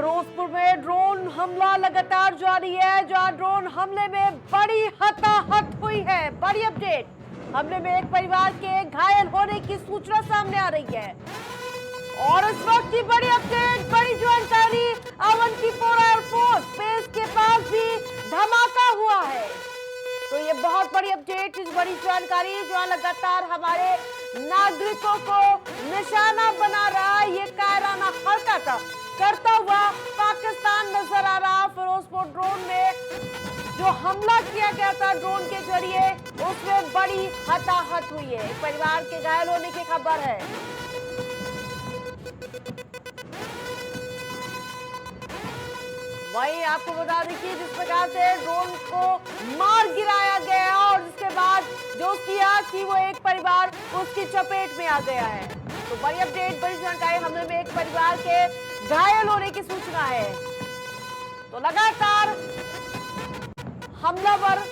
फिरोजपुर में ड्रोन हमला लगातार जारी है, जहां ड्रोन हमले में बड़ी हताहत हुई है। बड़ी अपडेट, हमले में एक परिवार के घायल होने की सूचना सामने आ रही है। और इस वक्त की बड़ी अपडेट, बड़ी जानकारी, अवंतीपोरा एयरफोर्स बेस के पास भी धमाका हुआ है। तो ये बहुत बड़ी अपडेट, इस बड़ी जानकारी जो लगातार हमारे नागरिकों को निशाना बना रहा है। ये कायराना हरकत करता हुआ पाकिस्तान नजर आ रहा। फिरोजपुर ड्रोन में जो हमला किया गया था ड्रोन के जरिए, उसमें बड़ी हताहत हुई है। एक परिवार के घायल होने की खबर है। वहीं आपको बता दें कि जिस प्रकार से ड्रोन को मार गिराया गया और जिसके बाद जो किया कि वो एक परिवार उसकी चपेट में आ गया है। तो बड़ी अपडेट, बड़ी जानकारी, हमले में एक परिवार के घायल होने की सूचना है। तो लगातार हमलावर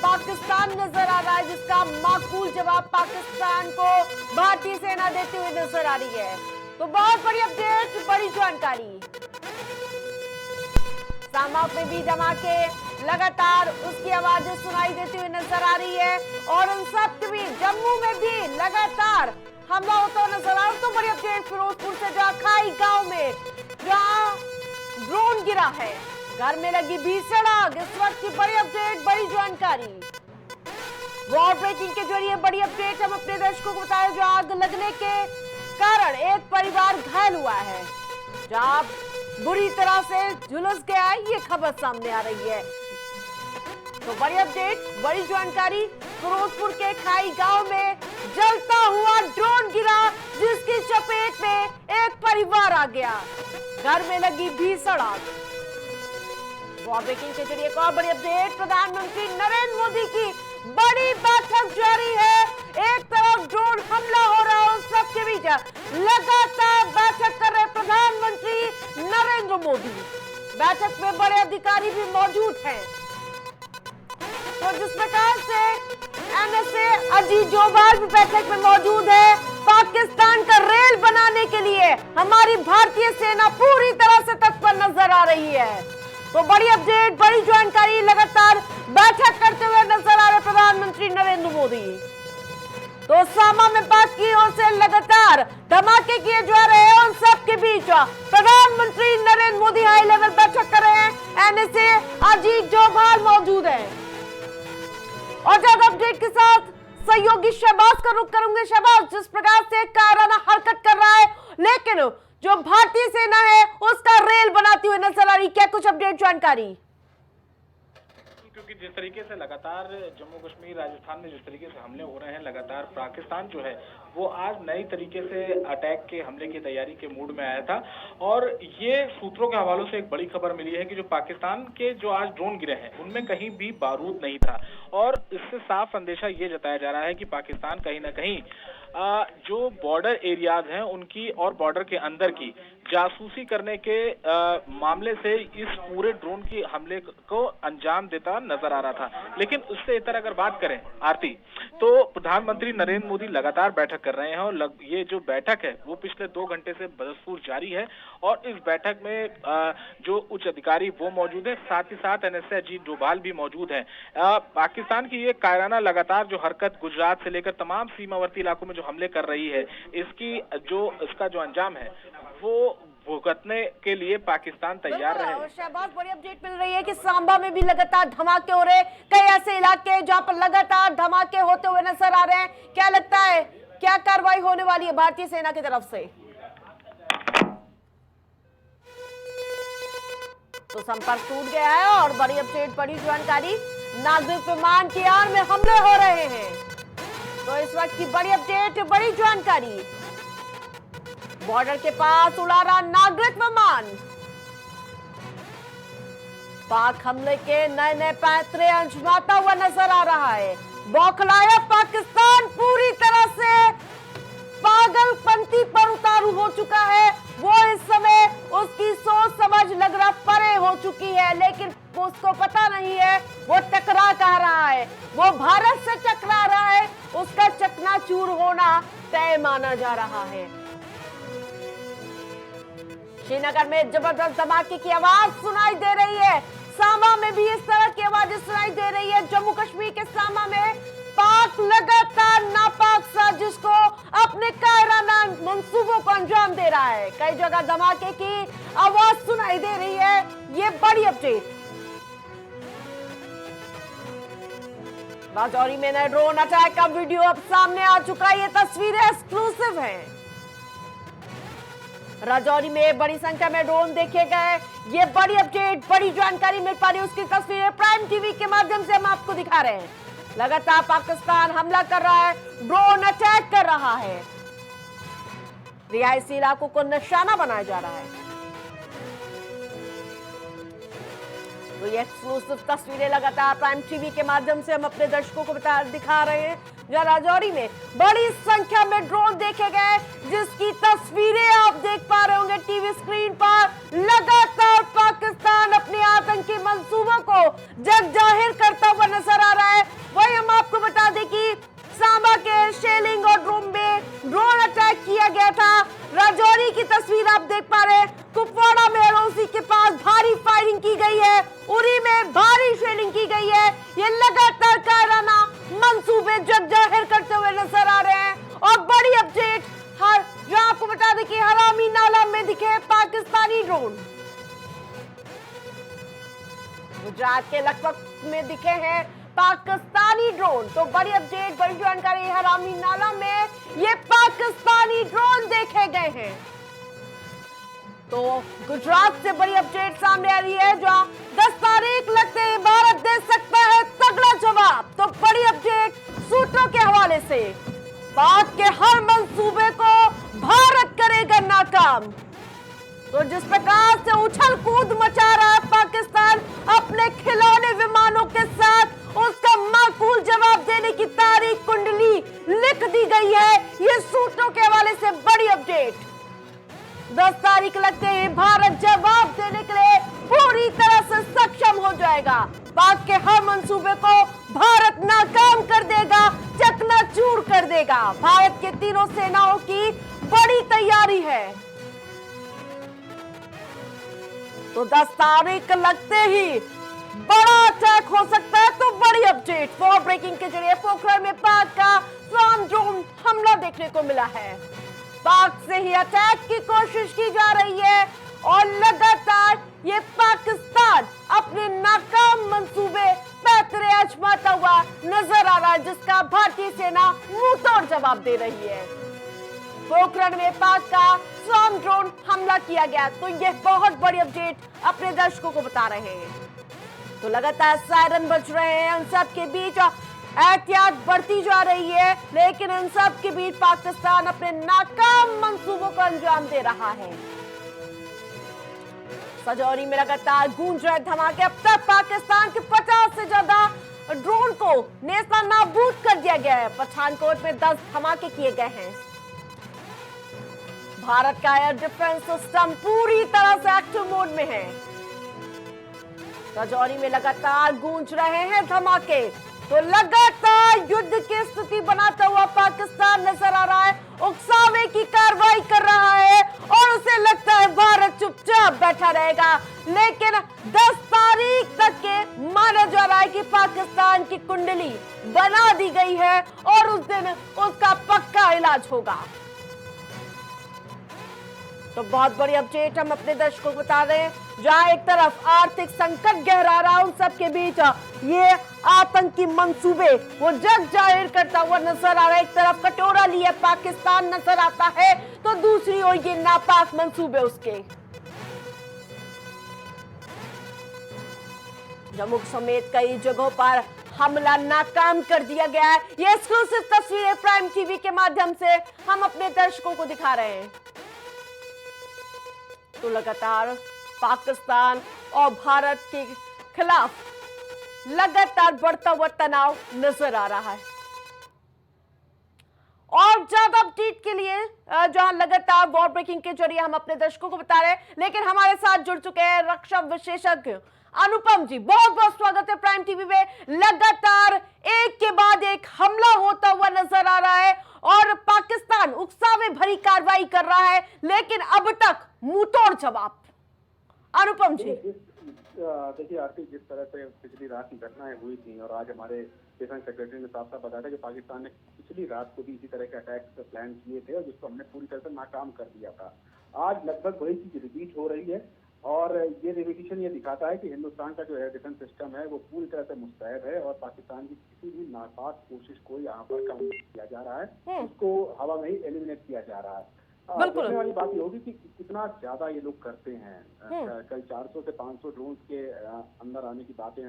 पाकिस्तान नजर आ रहा है, जिसका माकूल जवाब पाकिस्तान को भारतीय सेना देते हुए नजर आ रही है। तो बहुत बड़ी अपडेट, बड़ी जानकारी। सामाप में भी धमाके लगातार उसकी आवाजें सुनाई देती हुई नजर आ रही है। और इन सब के बीच जम्मू में भी लगातार हमला होता हुआ नजर आ रहा है। तो बड़ी अपडेट फिरोजपुर से, जहां खाई गांव में जहां ड्रोन गिरा है, घर में लगी भीषण आग। इस वक्त की बड़ी अपडेट, बड़ी जानकारी, वॉर ब्रेकिंग के जरिए बड़ी अपडेट हम अपने दर्शकों को बताएं। जो आग लगने के कारण एक परिवार घायल हुआ है, जहां बुरी तरह से झुलस गया है, ये खबर सामने आ रही है। तो बड़ी अपडेट, बड़ी जानकारी, फिरोजपुर के खाई गांव में जलता हुआ ड्रोन गिरा, जिसकी चपेट में एक परिवार आ गया। घर में लगी भीषण आग। वॉर ब्रेकिंग के जरिए एक और बड़ी अपडेट, प्रधानमंत्री नरेंद्र मोदी की बड़ी बैठक जारी है। एक तरफ ड्रोन हमला हो रहा है, उस सबके बीच लगातार बैठक कर रहे प्रधानमंत्री नरेंद्र मोदी। बैठक में बड़े अधिकारी भी मौजूद हैं। तो जिस प्रकार से एनएसए अजीत डोभाल भी बैठक में मौजूद है, पाकिस्तान का रेल बनाने के लिए हमारी भारतीय सेना पूरी तरह से तत्पर नजर आ रही है। तो बड़ी अपडेट, बड़ी जानकारी, लगातार बैठक करते हुए नजर आ रहे प्रधानमंत्री नरेंद्र मोदी। तो सामा में पाक की ओर से लगातार धमाके किए जा रहे हैं। उन सब के बीच प्रधानमंत्री नरेंद्र मोदी हाई लेवल बैठक कर रहे हैं। एनएसए अजीत डोभाल मौजूद है। और ज्यादा अपडेट के साथ सहयोगी शहबाज का रुख करूंगे। शहबाज, जिस प्रकार से कायराना हरकत कर रहा है, लेकिन जो भारतीय सेना है उसका रेल बनाती हुई नजर आ रही, क्या कुछ अपडेट जानकारी? क्योंकि जिस तरीके से लगातार जम्मू कश्मीर, राजस्थान में जिस तरीके से हमले हो रहे हैं, लगातार पाकिस्तान जो है वो आज नई तरीके से अटैक के हमले की तैयारी के मूड में आया था। और ये सूत्रों के हवालों से एक बड़ी खबर मिली है कि जो पाकिस्तान के जो आज ड्रोन गिरे हैं उनमें कहीं भी बारूद नहीं था। और इससे साफ संदेशा ये जताया जा रहा है कि पाकिस्तान कहीं ना कहीं जो बॉर्डर एरियाज हैं उनकी और बॉर्डर के अंदर की जासूसी करने के मामले से इस पूरे ड्रोन की हमले को अंजाम देता नजर आ रहा था। लेकिन उससे इतर अगर बात करें आरती, तो प्रधानमंत्री नरेंद्र मोदी लगातार बैठक कर रहे हैं और ये जो बैठक है वो पिछले 2 घंटे से बदस्तूर जारी है। और इस बैठक में जो उच्च अधिकारी वो मौजूद है, साथ ही साथ एनएसए अजीत डोभाल भी मौजूद है। पाकिस्तान की ये कायराना लगातार जो हरकत गुजरात से लेकर तमाम सीमावर्ती इलाकों में जो हमले कर रही है, इसका जो अंजाम है वो भुगतने के लिए पाकिस्तान तैयार रहे। शहबाज, बड़ी अपडेट मिल रही है कि सांबा में भी लगातार धमाके हो रहे हैं। कई ऐसे इलाके हैं जहां पर लगातार धमाके होते हुए नजर आ रहे हैं। क्या लगता है, क्या कार्रवाई होने वाली है भारतीय सेना की तरफ से? तो संपर्क टूट गया है। और बड़ी अपडेट, बड़ी जानकारी, नागरिक विमान की आड़ में हमले हो रहे हैं। तो इस वक्त की बड़ी अपडेट, बड़ी जानकारी, बॉर्डर के पास उड़ा रहा नागरिक विमान। पाक हमले के नए नए पैंतरे अंजमाता हुआ नजर आ रहा है। बौखलाया पाकिस्तान पूरी तरह से पागलपंती पर उतारू हो चुका है। वो इस समय उसकी सोच समझ लग रहा परे हो चुकी है, लेकिन उसको पता नहीं है वो टकरा कहाँ रहा है। वो भारत से टकरा रहा है, उसका चकनाचूर होना तय माना जा रहा है। श्रीनगर में जबरदस्त धमाके की आवाज सुनाई दे रही है। सांबा में भी इस तरह की आवाजें सुनाई दे रही है। जम्मू कश्मीर के सांबा में पाक लगातार नापाक साजिश को अपने कायराना मंसूबों को अंजाम दे रहा है। कई जगह धमाके की आवाज सुनाई दे रही है। ये बड़ी अपडेट। राजौरी में नए ड्रोन अटैक का वीडियो अब सामने आ चुका है। ये तस्वीरें एक्सक्लूसिव हैं। राजौरी में बड़ी संख्या में ड्रोन देखे गए। ये बड़ी अपडेट, बड़ी जानकारी मिल पा रही है। उसकी तस्वीरें प्राइम टीवी के माध्यम से हम आपको दिखा रहे हैं। लगातार पाकिस्तान हमला कर रहा है, ड्रोन अटैक कर रहा है, रिहायशी इलाकों को निशाना बनाया जा रहा है। तो ये एक्सक्लूसिव तस्वीरें लगातार प्राइम टीवी के माध्यम से हम अपने दर्शकों को दिखा रहे हैं, जहां राजौरी में बड़ी संख्या में ड्रोन देखे गए, जिसकी तस्वीरें आप देख पा रहे होंगे टीवी स्क्रीन पर। लगातार पाकिस्तान अपने आतंकी मंसूबों को जग जाहिर करता हुआ नजर आ रहा है। वही हम आपको बता दें कि सांबा के शेलिंग और ड्रोन अटैक किया गया था। राजौरी की तस्वीर आप देख पा रहे हैं। कुपवाड़ा में एलओसी के पास भारी फायरिंग की गई है। उरी में भारी शेलिंग की गई है। ये लगातार कायराना मंसूबे जग जाहिर करते हुए नजर आ रहे हैं। और बड़ी अपडेट, जहां आपको बता दें कि हरामी नाला में दिखे पाकिस्तानी ड्रोन। गुजरात के लखपत में दिखे हैं पाकिस्तानी ड्रोन। तो बड़ी अपडेट, बड़ी जानकारी, हरामी नाला में ये पाकिस्तानी ड्रोन देखे गए हैं। तो गुजरात से बड़ी अपडेट सामने आ रही है, जहां 10 तारीख लगते ही भारत दे सकता है तगड़ा जवाब। तो बड़ी अपडेट सूत्रों के हवाले से, पाक के हर मंसूबे को भारत करेगा नाकाम। तो जिस प्रकार से उछल कूद मचा रहा है पाकिस्तान अपने खिलौने विमानों के साथ, उसका माकूल जवाब देने की तारीख कुंडली लिख दी गई है। ये सूत्रों के हवाले से बड़ी अपडेट। 10 तारीख लगते ही भारत जवाब देने के लिए पूरी तरह से सक्षम हो जाएगा। पाक के हर मंसूबे को भारत नाकाम कर देगा, चकनाचूर कर देगा। भारत के तीनों सेनाओं की बड़ी तैयारी है। तो 10 तारीख लगते ही बड़ा अटैक हो सकता है। तो बड़ी अपडेट, फॉर ब्रेकिंग के जरिए पोखरण में पाक का स्वाम ड्रोन हमला देखने को मिला है। पाक से ही अटैक की कोशिश की जा रही है और लगातार ये पाकिस्तान अपने नाकाम मंसूबे पैतरे आजमाता हुआ नजर आ रहा है, जिसका भारतीय सेना मुंहतोड़ जवाब दे रही है। पोखरण में पाक का स्वाम ड्रोन हमला किया गया। तो यह बहुत बड़ी अपडेट अपने दर्शकों को बता रहे हैं। तो लगातार सायरन बज रहे हैं। उन सब के बीच एहतियात बढ़ती जा रही है, लेकिन इन सब के बीच पाकिस्तान अपने नाकाम मंसूबों को अंजाम दे रहा है। राजौरी में लगातार गूंज रहे धमाके। अब तक पाकिस्तान के 50 से ज्यादा ड्रोन को नेस्ता नाबूद कर दिया गया है। पठानकोट में 10 धमाके किए गए हैं। भारत का एयर डिफेंस सिस्टम पूरी तरह से एक्टिव मोड में है। राजौरी में लगातार गूंज रहे हैं धमाके। तो लगातार युद्ध की स्थिति बनाता हुआ पाकिस्तान नजर आ रहा है, उकसावे की कार्रवाई कर रहा है और उसे लगता है भारत चुपचाप बैठा रहेगा। लेकिन 10 तारीख तक के माना जा रहा है कि पाकिस्तान की कुंडली बना दी गई है और उस दिन उसका पक्का इलाज होगा। तो बहुत बड़ी अपडेट हम अपने दर्शकों को बता रहे हैं, जहां एक तरफ आर्थिक संकट गहरा रहा, उन सबके बीच ये आतंकी मंसूबे वो जग जाहिर करता हुआ नजर आ रहा है। एक तरफ कटोरा लिए पाकिस्तान नजर आता है, तो दूसरी ओर ये नापाक मंसूबे उसके। जम्मू समेत कई जगहों पर हमला नाकाम कर दिया गया है। ये एक्सक्लूसिव तस्वीरें प्राइम टीवी के माध्यम से हम अपने दर्शकों को दिखा रहे हैं। तो लगातार पाकिस्तान और भारत के खिलाफ लगातार बढ़ता हुआ तनाव नजर आ रहा है। और ज्यादा अपडेट के लिए जहां लगातार वॉर ब्रेकिंग के जरिए हम अपने दर्शकों को बता रहे हैं, लेकिन हमारे साथ जुड़ चुके हैं रक्षा विशेषज्ञ अनुपम जी। बहुत बहुत स्वागत है प्राइम टीवी में। लगातार एक के बाद एक हमला होता हुआ नजर आ रहा है और पाकिस्तान उकसावे भरी कार्रवाई कर रहा है, लेकिन अब तक मुंहतोड़ जवाब। अनुपम जी, देखिए आरती, जिस तरह से पिछली रात की घटनाएं हुई थी और आज हमारे डिफेंस सेक्रेटरी ने साफ साफ बताया था कि पाकिस्तान ने पिछली रात को भी इसी तरह के अटैक्स प्लान किए थे और जिसको हमने पूरी तरह से नाकाम कर दिया था। आज लगभग वही चीज रिपीट हो रही है और ये रिपीटिशन ये दिखाता है कि हिंदुस्तान का जो एयर डिफेंस सिस्टम है वो पूरी तरह से मुस्तैद है और पाकिस्तान की किसी भी नापाक कोशिश को यहाँ पर काम किया जा रहा है, उसको हवा में ही एलिमिनेट किया जा रहा है। देखने वाली बात ये होगी कि कितना ज्यादा ये लोग करते हैं। कल 400 से 500 ड्रोन के अंदर आने की बातें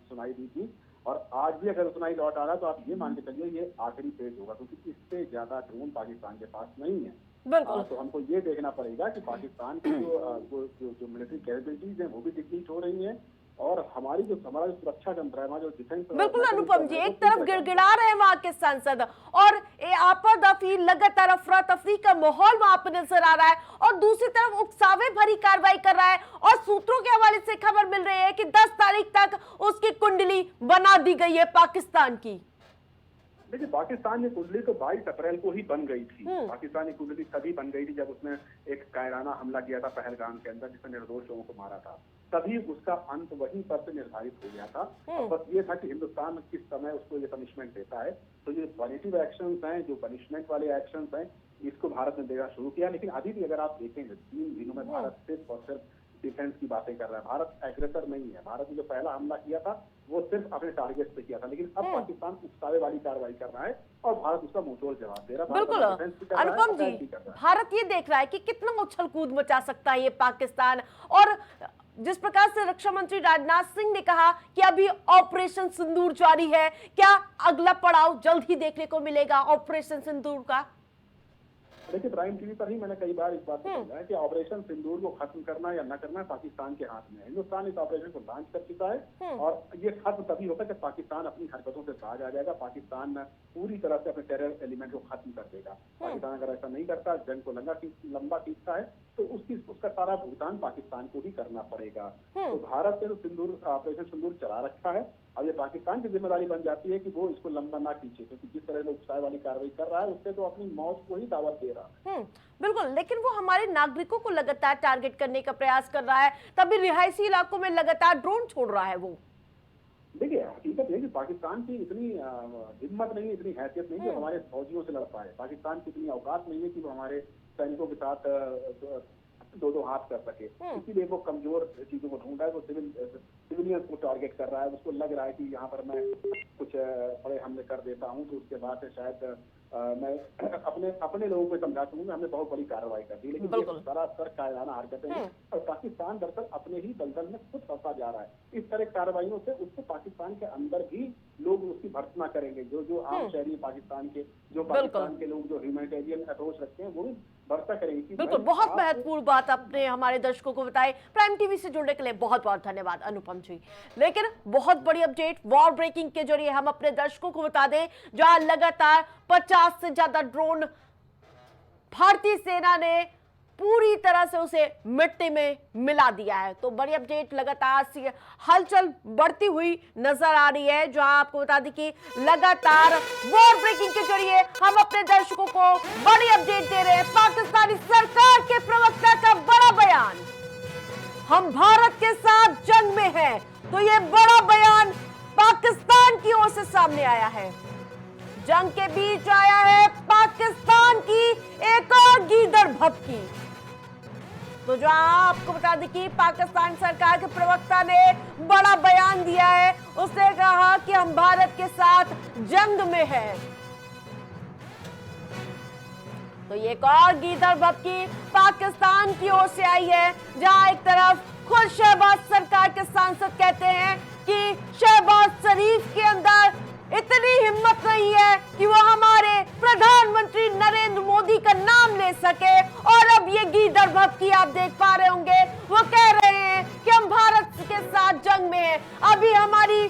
सुनाई दी थी और आज भी अगर सुनाई लौट आ रहा है तो आप ये मान के चलिए ये आखिरी फेज होगा, क्योंकि इससे ज्यादा ड्रोन पाकिस्तान के पास नहीं है। तो हमको ये देखना पड़ेगा कि पाकिस्तान की जो मिलिट्री कैपेबिलिटीज हैं वो भी डिप्लीट हो रही हैं और हमारा जो सुरक्षा तंत्र है, हमारा जो डिफेंस। बिल्कुल अनुपम जी, एक तरफ गिड़गिड़ा रहे हैं वहां के सांसद और आपादफी लगातार अफरा तफरी का माहौल वहां पर नजर आ रहा है और दूसरी तरफ उकसावे भरी कार्रवाई कर रहा है और सूत्रों के हवाले से खबर मिल रही है कि 10 तारीख तक उसकी कुंडली बना दी गई है पाकिस्तान की। देखिए, पाकिस्तान की कुंडली तो 22 अप्रैल को ही बन गई थी। पाकिस्तानी कुंडली तभी बन गई थी जब उसने एक कायराना हमला किया था पहलगाम के अंदर, जिसमें निर्दोष लोगों को मारा था। तभी उसका अंत वहीं पर से निर्धारित हो गया था। और बस ये था कि हिंदुस्तान किस समय उसको ये पनिशमेंट देता है। तो ये पॉजिटिव एक्शंस हैं, जो पनिशमेंट वाले एक्शंस हैं, इसको भारत ने देना शुरू किया। लेकिन अभी भी अगर आप देखेंगे 3 दिनों में भारत सिर्फ और सिर्फ डिफेंस की बातें कर रहा है। भारत एग्रेसर नहीं है। भारत ने जो पहला हमला किया था वो सिर्फ अपने टारगेट पे किया था, लेकिन अब पाकिस्तान उकसावे वाली कार्रवाई कर रहा है और भारत उसका मुंहतोड़ जवाब दे रहा है। बिल्कुल अनुपम जी, भारत ये देख रहा है कि कितना उछल कूद मचा सकता है ये पाकिस्तान। और जिस प्रकार से रक्षा मंत्री राजनाथ सिंह ने कहा कि अभी ऑपरेशन सिंदूर जारी है, क्या अगला पड़ाव जल्द ही देखने को मिलेगा ऑपरेशन सिंदूर का? देखिए, प्राइम टीवी पर ही मैंने कई बार इस बात को बोला है कि ऑपरेशन सिंदूर को खत्म करना या न करना पाकिस्तान के हाथ में है। हिंदुस्तान इस ऑपरेशन को लॉन्च कर चुका है और ये खत्म तभी होगा जब पाकिस्तान अपनी हरकतों से बाज आ जाएगा। पाकिस्तान पूरी तरह से अपने टेरर एलिमेंट को खत्म कर देगा। पाकिस्तान अगर ऐसा नहीं करता, जंग को लंबा खींचता है, तो उसका सारा भुगतान पाकिस्तान को ही करना पड़ेगा। तो भारत ने तो सिंदूर ऑपरेशन सिंदूर चला रखा है। अब ये पाकिस्तान की जिम्मेदारी बन जाती है कि वो इसको लंबा ना खींचे, क्योंकि जिस तरह से उकसावे वाली कार्रवाई कर रहा है उससे तो अपनी मौत को ही दावत दे रहा है। बिल्कुल, लेकिन वो हमारे नागरिकों को लगातार टारगेट करने का प्रयास कर रहा है, तभी रिहायशी इलाकों में लगातार ड्रोन छोड़ रहा है वो। देखिए, हकीकत है कि पाकिस्तान की इतनी हिम्मत नहीं है, इतनी हैसियत नहीं है कि हमारे फौजियों से लड़ पाए। पाकिस्तान की इतनी औकात नहीं है कि वो हमारे सैनिकों के साथ दो हाथ कर सके। इसीलिए वो कमजोर चीजों को ढूंढ रहा है। वो सिविलियंस को टारगेट कर रहा है। उसको लग रहा है कि यहाँ पर मैं कुछ बड़े हमले कर देता हूँ तो उसके बाद शायद मैं अपने लोगों को समझा सकूंगा हमने बहुत बड़ी कार्रवाई कर दी। लेकिन ये सरासर कायराना हरकतें हैं और पाकिस्तान दरअसल अपने ही दलदल में खुद फंसा जा रहा है। इस तरह कार्रवाइयों से उसको पाकिस्तान के अंदर भी लोग उसकी भर्त्सना करेंगे। जो आम शहरी पाकिस्तान के लोग जो ह्यूमैनिटेरियन अप्रोच रखते हैं वो भी भर्त्सना करेंगे। बिल्कुल, बहुत महत्वपूर्ण बात आपने हमारे दर्शकों को बताई। प्राइम टीवी से जुड़ने के लिए बहुत बहुत धन्यवाद अनुपम जी। लेकिन बहुत बड़ी अपडेट वॉर ब्रेकिंग के जरिए हम अपने दर्शकों को बता दें, जहां लगातार 50 से ज्यादा ड्रोन भारतीय सेना ने पूरी तरह से उसे मिट्टी में मिला दिया है। तो बड़ी अपडेट लगातार हलचल बढ़ती हुई नजर आ रही है, जहां आपको बता दें कि लगातार वॉर ब्रेकिंग के जरिए हम अपने दर्शकों को बड़ी अपडेट दे रहे हैं। पाकिस्तानी सरकार के प्रवक्ता का बड़ा बयान, हम भारत के साथ जंग में हैं। तो ये बड़ा बयान पाकिस्तान की ओर से सामने आया है। जंग के बीच आया है पाकिस्तान की एक और गीदड़ भभकी। तो जो आपको बता दें कि पाकिस्तान सरकार के प्रवक्ता ने बड़ा बयान दिया है। उसने कहा कि हम भारत के साथ जंग में हैं। तो ये एक और गीदड़ भभकी पाकिस्तान की ओर से आई है, जहां एक तरफ खुद शहबाज सरकार के सांसद कहते हैं कि शहबाज शरीफ के अंदर इतनी हिम्मत नहीं है कि वो हमारे प्रधानमंत्री नरेंद्र मोदी का नाम ले सके। और अब ये गीदड़ भभकी आप देख पा रहे होंगे, वो कह रहे हैं कि हम भारत के साथ जंग में हैं। अभी हमारी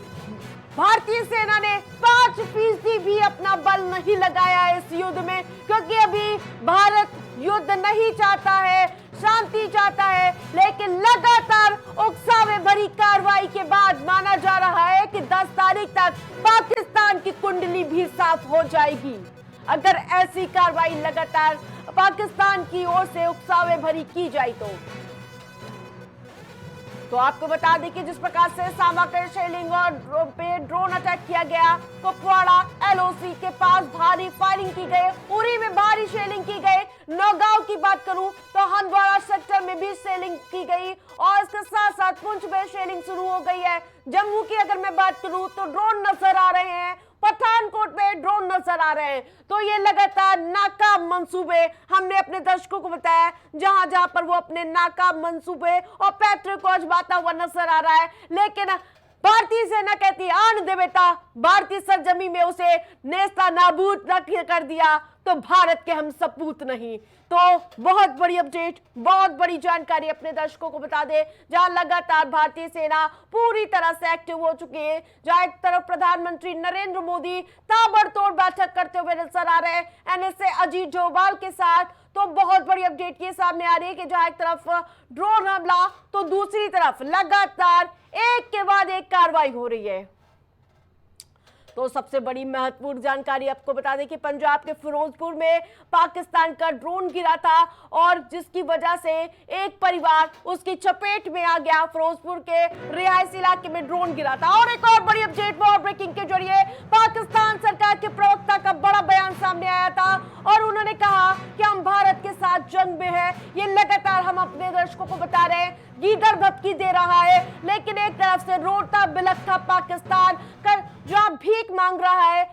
भारतीय सेना ने 5% भी अपना बल नहीं लगाया है इस युद्ध में, क्योंकि अभी भारत युद्ध नहीं चाहता है, शांति चाहता है। लेकिन लगातार उकसावे भरी कार्रवाई के बाद माना जा रहा है कि 10 तारीख तक पाकिस्तान की कुंडली भी साफ हो जाएगी। अगर ऐसी कार्रवाई लगातार पाकिस्तान की ओर से उकसावे भरी की जाए तो आपको बता दें कि जिस प्रकार से सांबा के शेलिंग और पे ड्रोन अटैक किया गया, कुपवाड़ा एलओसी के पास भारी फायरिंग की गई, उरी में भारी शेलिंग की गई। नौगांव की बात करूं तो हंदवाड़ा सेक्टर में भी शेलिंग की गई और इसके साथ साथ पुंछ में शेलिंग शुरू हो गई है। जम्मू की अगर मैं बात करूं तो ड्रोन नजर आ रहे हैं, पठानकोट में ड्रोन नजर आ रहे हैं। तो ये लगातार नाकाम मंसूबे हमने अपने दर्शकों को बताया, जहां जहां पर वो अपने नाकाम मंसूबे और पैतृक को अजमाता हुआ नजर आ रहा है। लेकिन भारतीय सेना कहती आन दे बेटा, भारतीय सरजमी में उसे नेस्ता नाबूद न कर दिया तो भारत के हम सपूत नहीं। तो बहुत बड़ी अपडेट, बहुत बड़ी जानकारी अपने दर्शकों को बता दे, जहां लगातार भारतीय सेना पूरी तरह से एक्टिव हो चुकी है। जहां एक तरफ प्रधानमंत्री नरेंद्र मोदी ताबड़तोड़ बैठक करते हुए नजर आ रहे हैं एनएसए अजीत डोभाल के साथ। तो बहुत बड़ी अपडेट ये सामने आ रही है कि जहां एक तरफ ड्रोन हमला तो दूसरी तरफ लगातार एक के बाद एक कार्रवाई हो रही है। तो सबसे बड़ी महत्वपूर्ण जानकारी आपको बता दें कि पंजाब के फिरोजपुर में पाकिस्तान का ड्रोन गिरा था और जिसकी वजह से एक परिवार उसकी चपेट में आ गया। फिरोजपुर के रिहायशी इलाके में ड्रोन गिरा था। और एक और बड़ी अपडेट वॉर ब्रेकिंग के जरिए पाकिस्तान सरकार के प्रवक्ता का बड़ा बयान सामने आया था और उन्होंने कहा कि हम भारत के साथ जंग में है। ये लगातार हम अपने दर्शकों को बता रहे हैं, गीदड़ धमकी दे रहा है, लेकिन एक तरफ से रोता बिलखता पाकिस्तान कर जहां भीख मांग रहा है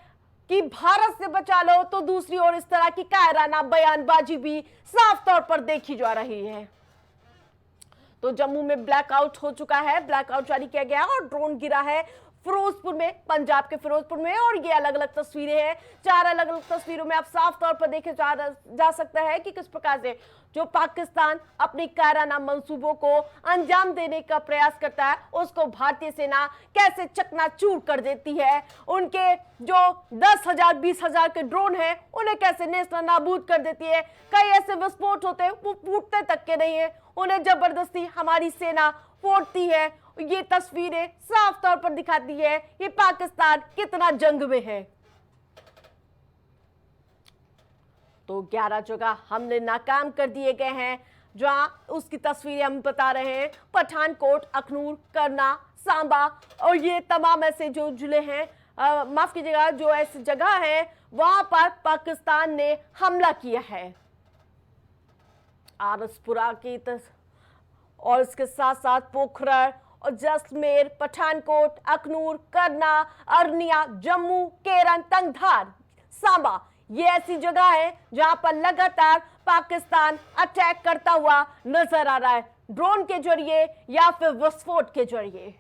कि भारत से बचा लो, तो दूसरी ओर इस तरह की कायराना बयानबाजी भी साफ तौर पर देखी जा रही है। तो जम्मू में ब्लैकआउट हो चुका है, ब्लैकआउट जारी किया गया और ड्रोन गिरा है फिरोजपुर में, पंजाब के फिरोजपुर में। और ये अलग अलग तस्वीरें हैं, 4 अलग अलग तस्वीरों में आप साफ तौर पर देखे जा सकता है कि किस प्रकार से जो पाकिस्तान अपनी कायराना मंसूबों को अंजाम देने का प्रयास करता है, उसको भारतीय सेना कैसे चकनाचूर कर देती है। उनके जो 10,000 20,000 के ड्रोन हैं उन्हें कैसे नेस्त नाबूद कर देती है। कई ऐसे विस्फोट होते हैं वो फूटते तक के नहीं है, उन्हें जबरदस्ती हमारी सेना फोड़ती है। ये तस्वीरें साफ तौर पर दिखाती है कि पाकिस्तान कितना जंग में है। तो 11 जगह हमले नाकाम कर दिए गए हैं, जहां उसकी तस्वीरें हम बता रहे हैं। पठानकोट, अखनूर, करना, सांबा और ये तमाम ऐसे जो जिले हैं, माफ कीजिएगा, जो ऐसी जगह है वहां पर पाकिस्तान ने हमला किया है। आरसपुरा की और इसके साथ साथ पोखरण और जैसलमेर, पठानकोट, अखनूर, करना, अरनिया, जम्मू, केरन, तंगधार, सांबा, ये ऐसी जगह है जहां पर लगातार पाकिस्तान अटैक करता हुआ नजर आ रहा है, ड्रोन के जरिए या फिर विस्फोट के जरिए।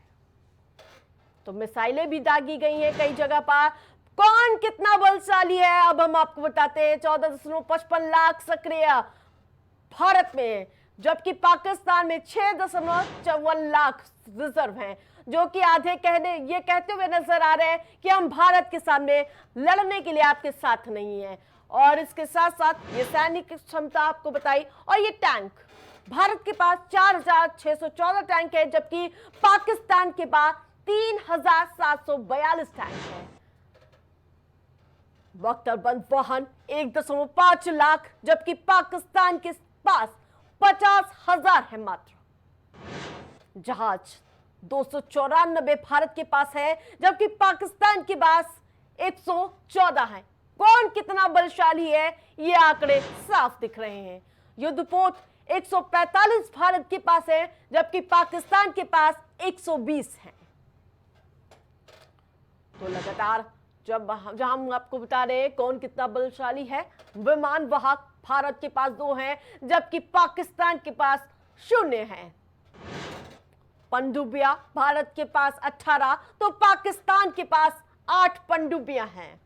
तो मिसाइलें भी दागी गई हैं कई जगह पर। कौन कितना बलशाली है अब हम आपको बताते हैं। 14.55 लाख सक्रिय भारत में, जबकि पाकिस्तान में 6.54 लाख रिजर्व हैं, जो कि आधे ये कहते हुए नजर आ रहे हैं कि हम भारत के सामने लड़ने के लिए आपके साथ नहीं है। और इसके साथ साथ ये सैनिक क्षमता आपको बताई। और ये टैंक, भारत के पास 4,614 टैंक है, जबकि पाकिस्तान के पास 3,742 टैंक है। बख्तरबंद वाहन 1.5 लाख, जबकि पाकिस्तान के पास 50,000 है मात्र। जहाज 294 भारत के पास है, जबकि पाकिस्तान के पास 114 है। कौन कितना बलशाली है ये आंकड़े साफ दिख रहे हैं। युद्धपोत 145 भारत के पास है, जबकि पाकिस्तान के पास 120 है। तो लगातार जहां हम आपको बता रहे हैं कौन कितना बलशाली है। विमान वाहक भारत के पास 2 हैं, जबकि पाकिस्तान के पास 0 हैं। पनडुब्बियां भारत के पास 18 तो पाकिस्तान के पास 8 पनडुब्बियां हैं।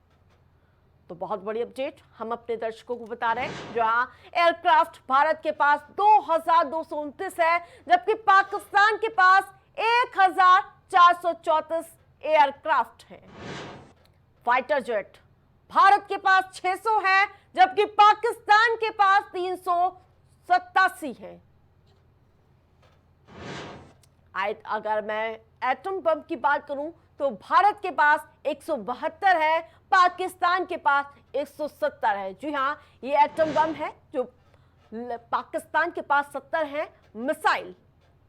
तो बहुत बड़ी अपडेट हम अपने दर्शकों को बता रहे हैं, जहां एयरक्राफ्ट भारत के पास 2,229 है, जबकि पाकिस्तान के पास 1,434 एयरक्राफ्ट है। फाइटर जेट भारत के पास 600 है, जबकि पाकिस्तान के पास 387 है। अगर मैं एटम बम की बात करूं तो भारत के पास 172 है, पाकिस्तान के पास 170 है। जी हाँ, ये एटम बम है जो पाकिस्तान के पास 70 है। मिसाइल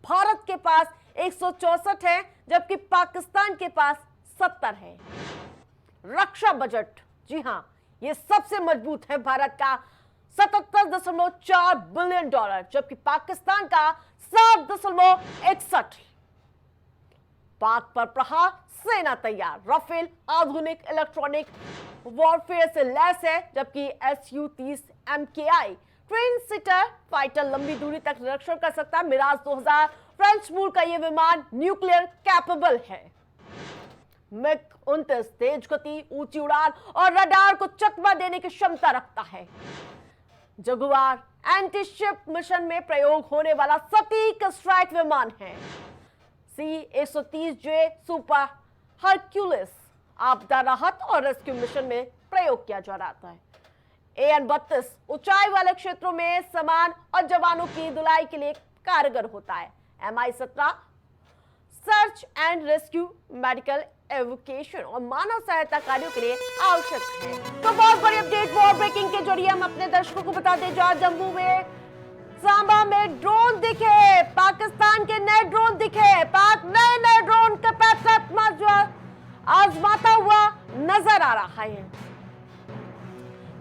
भारत के पास 164 है, जबकि पाकिस्तान के पास 70 है। रक्षा बजट, जी हां, ये सबसे मजबूत है भारत का 77.4 बिलियन डॉलर, जबकि पाकिस्तान का 7.61। पाक पर प्रहार, सेना तैयार, राफेल आधुनिक इलेक्ट्रॉनिक वॉरफेयर से लैस है, जबकि Su-30 MKI twin seater fighter लंबी दूरी तक निरीक्षण कर सकता है। मिराज 2000 फ्रेंच मूल का यह विमान न्यूक्लियर कैपेबल है। मिग-29 तेज गति, ऊंची उड़ान और रडार को चकमा देने की क्षमता रखता है। जगुआर एंटी शिप मिशन में प्रयोग होने वाला सटीक स्ट्राइक विमान है। C-130J सुपर हरक्यूलिस आपदा राहत और रेस्क्यू मिशन में प्रयोग किया जा रहा है। AN-32 ऊंचाई वाले क्षेत्रों में सामान और जवानों की धुलाई के लिए कारगर होता है। Mi-17 search and rescue, medical avocation और मानव सहायता कार्यों के लिए आवश्यक है। तो बहुत बड़ी अपडेट वॉर ब्रेकिंग के जरिए हम अपने दर्शकों को बता दें, जहां जम्मू में सांबा में ड्रोन दिखे, पाकिस्तान के नए ड्रोन दिखे। पाक नए ड्रोन का पैटर्न आजमाता हुआ नजर आ रहा है।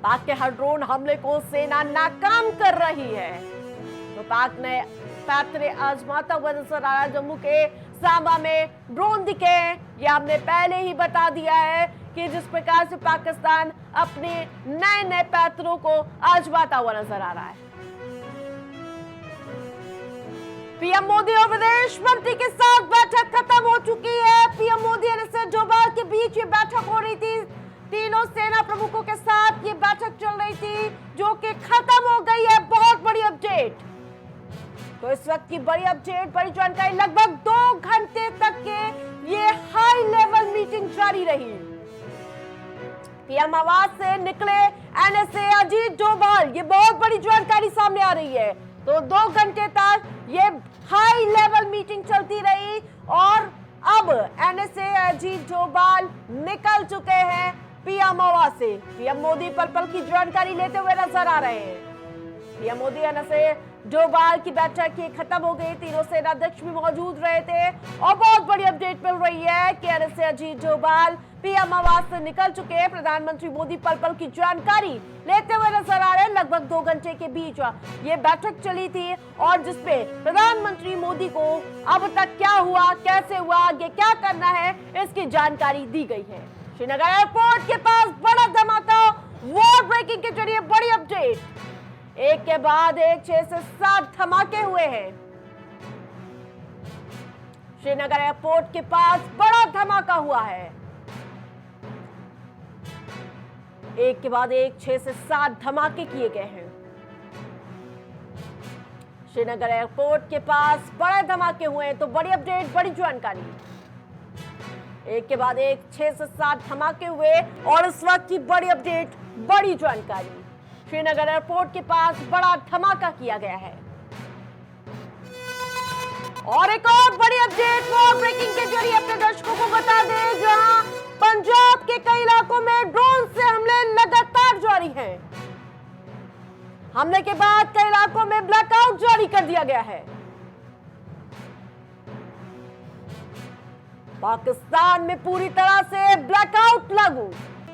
पाक के हर ड्रोन हमले को सेना नाकाम कर रही है, तो पाक ने पैतरे आजमाता हुआ नजर आ रहा है। जम्मू के सांबा में ड्रोन दिखे, ये हमने पहले ही बता दिया है कि जिस प्रकार से पाकिस्तान अपने नए पैतरों को आजमाता हुआ नजर आ रहा है। पीएम मोदी और विदेश मंत्री के साथ बैठक खत्म हो चुकी है। पीएम मोदी और एनएसए डोभाल के बीच ये बैठक हो रही थी। तीनों सेना प्रमुखों के साथ ये बैठक चल रही थी, जो कि खत्म हो गई है। बहुत बड़ी अपडेट, तो इस वक्त की बड़ी अपडेट, बड़ी जानकारी, लगभग 2 घंटे तक के ये हाई लेवल मीटिंग जारी रही। पीएम आवास से निकले एनएसए अजीत डोभाल, ये बहुत बड़ी जानकारी सामने आ रही है। तो 2 घंटे तक ये हाई लेवल मीटिंग चलती रही और अब एनएसए अजीत डोभाल निकल चुके हैं पीएम आवास से। पीएम मोदी पल की जानकारी लेते हुए नजर आ रहे हैं। पीएम मोदी एनएसए डोभाल की बैठक ये खत्म हो गई। तीनों सेनाध्यक्ष भी मौजूद रहे थे और बहुत बड़ी अपडेट मिल रही है कि एनएसए अजीत डोभाल पीएम आवास से निकल चुके हैं। प्रधानमंत्री मोदी पल की जानकारी लेते हुए नजर आ रहे हैं। लगभग 2 घंटे के बीच ये बैठक चली थी और जिसमें प्रधानमंत्री मोदी को अब तक क्या हुआ, कैसे हुआ, आगे क्या करना है, इसकी जानकारी दी गई है। श्रीनगर एयरपोर्ट के पास बड़ा धमाका, वॉर ब्रेकिंग के जरिए बड़ी अपडेट। एक के बाद एक 6 से 7 धमाके हुए हैं। श्रीनगर एयरपोर्ट के पास बड़ा धमाका हुआ है। एक के बाद एक 6 से 7 धमाके किए गए हैं। श्रीनगर एयरपोर्ट के पास बड़े धमाके हुए हैं, तो बड़ी अपडेट, बड़ी जानकारी। एक के बाद एक 6 से 7 धमाके हुए और इस वक्त की बड़ी अपडेट, बड़ी जानकारी। श्रीनगर एयरपोर्ट के पास बड़ा धमाका किया गया है। और एक और बड़ी अपडेट वॉर ब्रेकिंग के जरिए अपने दर्शकों को बता दें, जहां पंजाब के कई इलाकों में ड्रोन से हमले लगातार जारी हैं। हमले के बाद कई इलाकों में ब्लैकआउट जारी कर दिया गया है। पाकिस्तान में पूरी तरह से ब्लैकआउट लागू,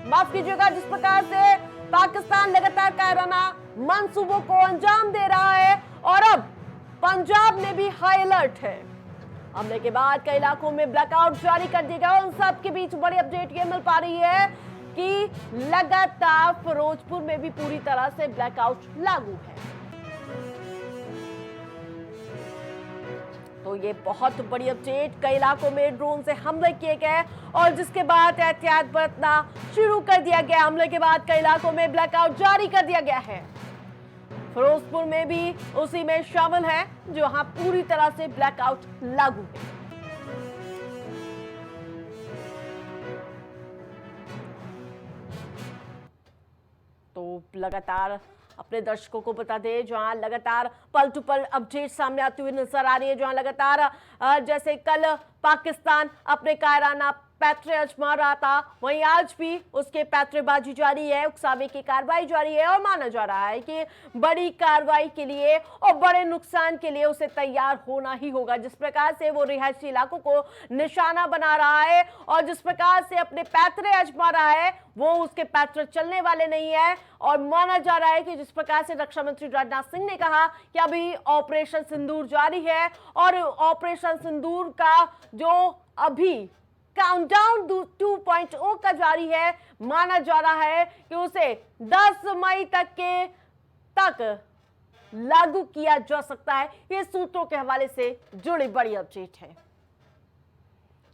माफ कीजिएगा, जिस प्रकार से पाकिस्तान लगातार कायराना मंसूबों को अंजाम दे रहा है और अब पंजाब में भी हाई अलर्ट है। हमले के बाद कई इलाकों में ब्लैकआउट जारी कर दिया गया। उन सब के बीच बड़ी अपडेट ये मिल पा रही है कि लगातार फिरोजपुर में भी पूरी तरह से ब्लैकआउट लागू है। तो ये बहुत बड़ी अपडेट, कई इलाकों में ड्रोन से हमले किए गए और जिसके बाद एहतियात बरतना शुरू कर दिया गया। हमले के बाद कई इलाकों में ब्लैकआउट जारी कर दिया गया है। फिरोजपुर में भी उसी में शामिल है, जहां पूरी तरह से ब्लैकआउट लागू है। तो लगातार अपने दर्शकों को बता दें, जहां लगातार पल टू पल अपडेट सामने आती हुई नजर आ रही है, जहां लगातार जैसे कल पाकिस्तान अपने कायराना पैतरे आजमा रहा था, वहीं आज भी उसके पैतरेबाजी जारी है, उकसावे की कार्रवाई जारी है और माना जा रहा है कि बड़ी कार्रवाई के लिए और बड़े नुकसान के लिए उसे तैयार होना ही होगा। जिस प्रकार से वो रिहायशी इलाकों को निशाना बना रहा है और जिस प्रकार से अपने पैतरे आजमा रहा है, वो उसके पैतरे चलने वाले नहीं है। और माना जा रहा है कि जिस प्रकार से रक्षा मंत्री राजनाथ सिंह ने कहा कि अभी ऑपरेशन सिंदूर जारी है और ऑपरेशन सिंदूर का जो अभी काउंटडाउन 2.0 का जारी है, माना जा रहा है कि उसे 10 मई तक लागू किया जा सकता है। ये सूत्रों के हवाले से जुड़ी बड़ी अपडेट है।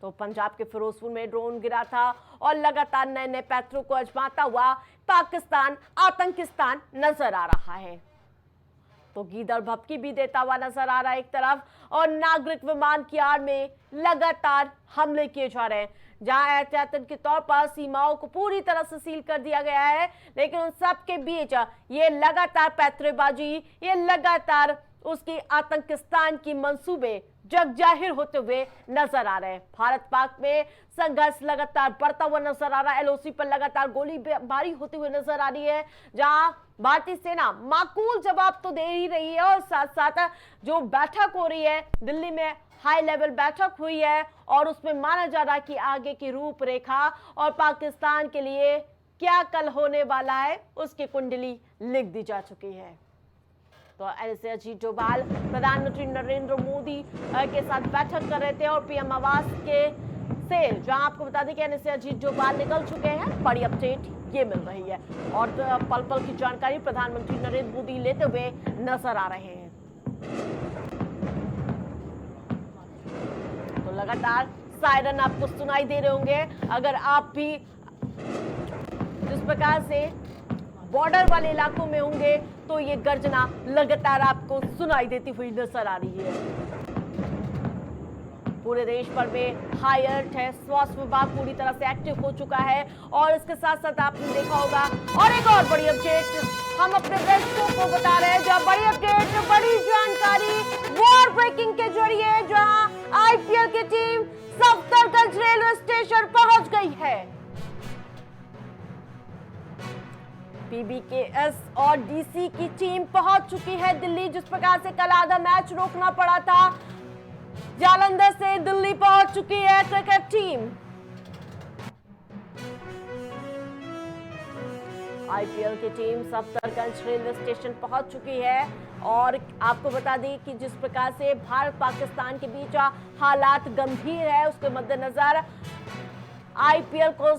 तो पंजाब के फिरोजपुर में ड्रोन गिरा था और लगातार नए नए पैतरों को आजमाता हुआ पाकिस्तान आतंकिस्तान नजर आ रहा है। तो गीदड़ भपकी भी देता हुआ नजर आ रहा है एक तरफ, और नागरिक विमान की आड़ में लगातार हमले किए जा रहे हैं, जहां एहतियातन के तौर पर सीमाओं को पूरी तरह से सील कर दिया गया है। लेकिन उन सब के बीच ये लगातार पैतरेबाजी, ये लगातार उसकी आतंकिस्तान की मंसूबे जग जाहिर होते हुए नजर आ रहे हैं। भारत पाक में संघर्ष लगातार बढ़ता हुआ नजर आ रहा है। एलओसी पर लगातार गोलीबारी होती हुई नजर आ रही है, जहां भारतीय सेना माकूल जवाब तो दे ही रही है और साथ साथ जो बैठक हो रही है दिल्ली में, हाई लेवल बैठक हुई है और उसमें माना जा रहा है कि आगे की रूपरेखा और पाकिस्तान के लिए क्या कल होने वाला है उसकी कुंडली लिख दी जा चुकी है। तो ऐसे अजीत डोभाल प्रधानमंत्री नरेंद्र मोदी के साथ बैठक कर रहे थे और पीएम आवास के से जहां आपको बता दें कि ऐसे अजीत डोभाल निकल चुके हैं। बड़ी अपडेट ये मिल रही है और पल पल की जानकारी प्रधानमंत्री नरेंद्र मोदी लेते हुए नजर आ रहे हैं। तो लगातार सायरन आपको सुनाई दे रहे होंगे। अगर आप भी जिस प्रकार से बॉर्डर वाले इलाकों में होंगे तो ये गर्जना लगातार आपको सुनाई देती हुई नजर आ रही है। पूरे देश भर में हाई अलर्ट है, स्वास्थ्य विभाग पूरी तरह से एक्टिव हो चुका है और इसके साथ साथ आपने देखा होगा और एक और बड़ी अपडेट हम अपने दर्शकों को बता रहे हैं, जहां बड़ी अपडेट, बड़ी जानकारी वॉर ब्रेकिंग के जरिए जहां आईपीएल की टीम सफदरगंज रेलवे स्टेशन पहुंच गई है। पीबीकेएस और डीसी की टीम पहुंच चुकी है दिल्ली। जिस प्रकार से कल आधा मैच रोकना पड़ा था, जालंधर से दिल्ली पहुंच चुकी है क्रिकेट टीम। आईपीएल की टीम सफदरगंज रेलवे स्टेशन पहुंच चुकी है और आपको बता दें कि जिस प्रकार से भारत पाकिस्तान के बीच हालात गंभीर है, उसके मद्देनजर आईपीएल को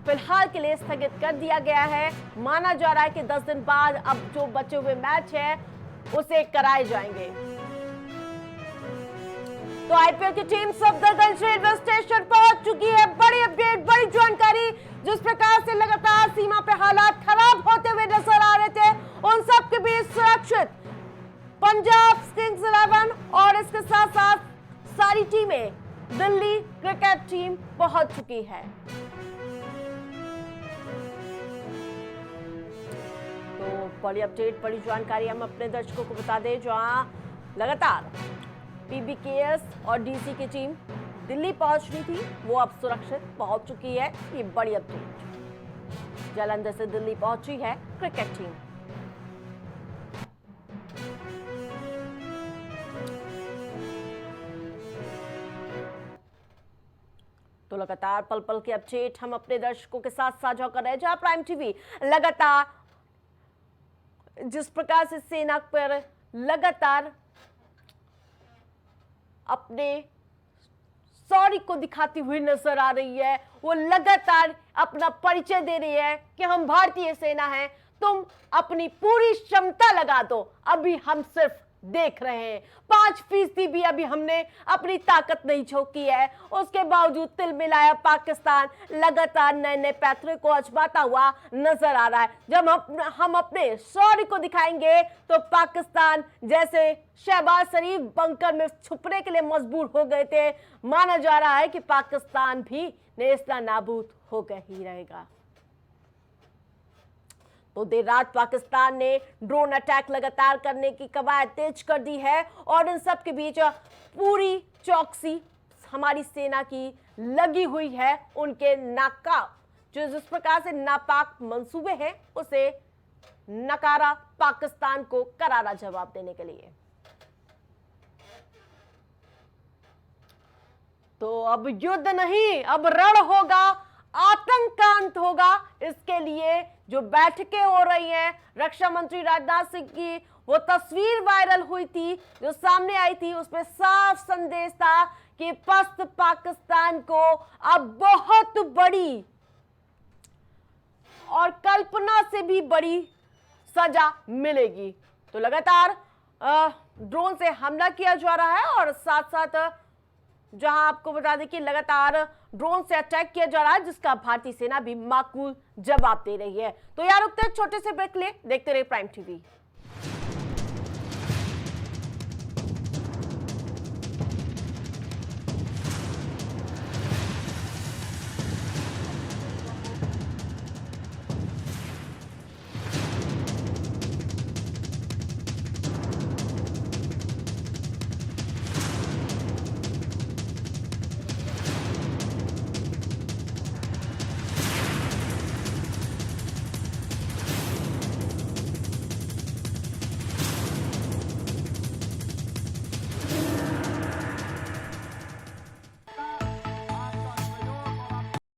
फिलहाल के लिए स्थगित कर दिया गया है। माना जा रहा है कि 10 दिन बाद अब जो बचे हुए मैच है उसे कराए जाएंगे। तो आईपीएल की टीम सफदरगंज रेलवे स्टेशन पहुंच चुकी है। बड़ी अपडेट, बड़ी जानकारी। जिस प्रकार से लगातार सीमा पे हालात खराब होते हुए नजर आ रहे थे, उन सब के बीच सुरक्षित पंजाब किंग्स 11 और इसके साथ साथ सारी टीमें दिल्ली क्रिकेट टीम पहुंच चुकी है। तो बड़ी अपडेट, बड़ी जानकारी हम अपने दर्शकों को बता दें, जहां लगातार पीबीकेएस और डीसी की टीम दिल्ली पहुंच रही थी, वो अब सुरक्षित पहुंच चुकी है। ये बड़ी अपडेट। जालंधर से दिल्ली पहुंची है क्रिकेट टीम। तो लगातार पल पल की अपडेट हम अपने दर्शकों के साथ साझा कर रहे हैं, जहां प्राइम टीवी लगातार जिस प्रकार से सेना पर लगातार अपने सॉरी को दिखाती हुई नजर आ रही है, वो लगातार अपना परिचय दे रही है कि हम भारतीय सेना हैं, तुम अपनी पूरी क्षमता लगा दो, अभी हम सिर्फ देख रहे हैं। 5% भी अभी हमने अपनी ताकत नहीं झोंकी है, उसके बावजूद तिल मिलाया पाकिस्तान लगातार नए नए पैतरे को आजमाता हुआ नजर आ रहा है। जब हम अपने शौर्य को दिखाएंगे तो पाकिस्तान जैसे शहबाज शरीफ बंकर में छुपने के लिए मजबूर हो गए थे, माना जा रहा है कि पाकिस्तान भी नेस्ता नाबूद होकर ही रहेगा। तो देर रात पाकिस्तान ने ड्रोन अटैक लगातार करने की कवायद तेज कर दी है और इन सब के बीच पूरी चौकसी हमारी सेना की लगी हुई है उनके जिस प्रकार से नापाक मंसूबे हैं उसे नकारा पाकिस्तान को करारा जवाब देने के लिए। तो अब युद्ध नहीं, अब रण होगा, आतंक का अंत होगा। इसके लिए जो बैठकें हो रही हैं, रक्षा मंत्री राजनाथ सिंह की वो तस्वीर वायरल हुई थी, जो सामने आई थी, उसमें साफ संदेश था कि पस्त पाकिस्तान को अब बहुत बड़ी और कल्पना से भी बड़ी सजा मिलेगी। तो लगातार ड्रोन से हमला किया जा रहा है और साथ साथ जहां आपको बता दें कि लगातार ड्रोन से अटैक किया जा रहा है, जिसका भारतीय सेना भी माकूल जवाब दे रही है। तो यार रुकते छोटे से ब्रेक ले, देखते रहे प्राइम टीवी।